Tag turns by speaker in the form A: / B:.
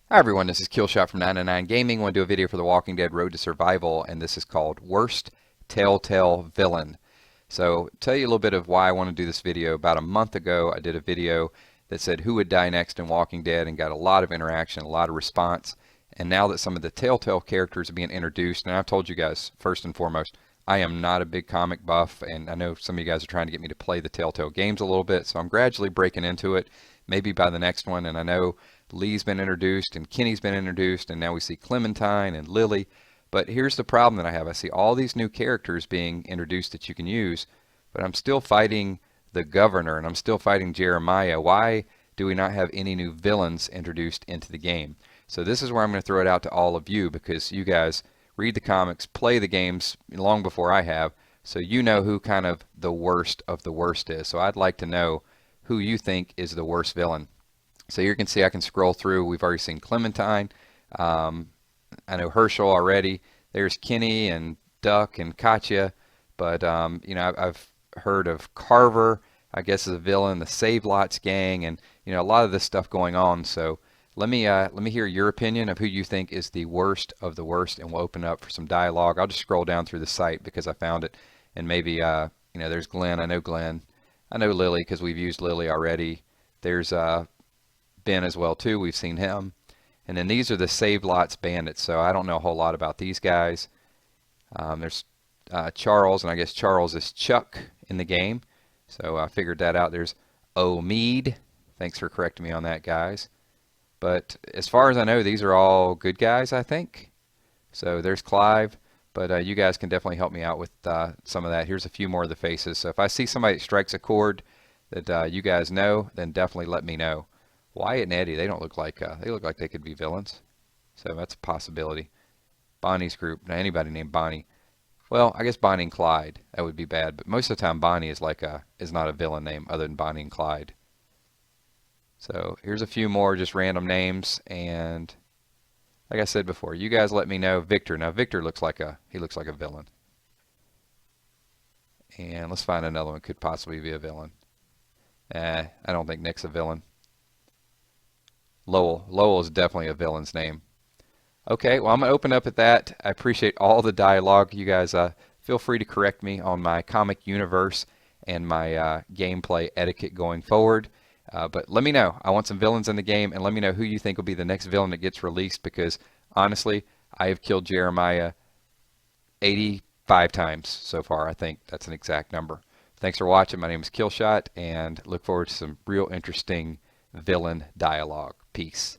A: Hi everyone, this is Killshot from 909 Gaming. I want to do a video for The Walking Dead Road to Survival, and this is called Worst Telltale Villain. So, tell you a little bit of why I want to do this video. About a month ago, I did a video that said who would die next in Walking Dead and got a lot of interaction, a lot of response. And now that some of the Telltale characters are being introduced, and I've told you guys, first and foremost, I am not a big comic buff, and I know some of you guys are trying to get me to play the Telltale games a little bit, so I'm gradually breaking into it, maybe by the next one. And I know Lee's been introduced and Kenny's been introduced, and now we see Clementine and Lily. But here's the problem that I have. I see all these new characters being introduced that you can use, but I'm still fighting the governor and I'm still fighting Jeremiah. Why do we not have any new villains introduced into the game? So this is where I'm going to throw it out to all of you, because you guys read the comics, play the games long before I have, so you know who kind of the worst of the worst is. So I'd like to know who you think is the worst villain. So you can see I can scroll through. We've already seen Clementine. I know Herschel already. There's Kenny and Duck and Katya. But, you know, I've heard of Carver, I guess, as a villain, the Save Lots gang, and, you know, a lot of this stuff going on. So let me hear your opinion of who you think is the worst of the worst, and we'll open up for some dialogue. I'll just scroll down through the site because I found it. And maybe, you know, there's Glenn. I know Glenn. I know Lily because we've used Lily already. There's Ben as well too. We've seen him. And then these are the Save Lots bandits. So I don't know a whole lot about these guys. There's Charles, and I guess Charles is Chuck in the game. So I figured that out. There's Mead. Thanks for correcting me on that, guys. But as far as I know, these are all good guys, I think. So there's Clive. But you guys can definitely help me out with some of that. Here's a few more of the faces. So if I see somebody that strikes a chord that you guys know, then definitely let me know. Wyatt and Eddie, they don't look like they could be villains. So that's a possibility. Bonnie's group. Now anybody named Bonnie. Well, I guess Bonnie and Clyde. That would be bad. But most of the time Bonnie is not a villain name other than Bonnie and Clyde. So here's a few more just random names, and like I said before, you guys let me know. Victor. Now Victor looks like a villain. And let's find another one could possibly be a villain. I don't think Nick's a villain. Lowell. Lowell is definitely a villain's name. Okay, well, I'm going to open up at that. I appreciate all the dialogue. You guys feel free to correct me on my comic universe and my gameplay etiquette going forward. But let me know. I want some villains in the game, and let me know who you think will be the next villain that gets released, because honestly, I have killed Jeremiah 85 times so far. I think that's an exact number. Thanks for watching. My name is Killshot, and look forward to some real interesting villain dialogue. Peace.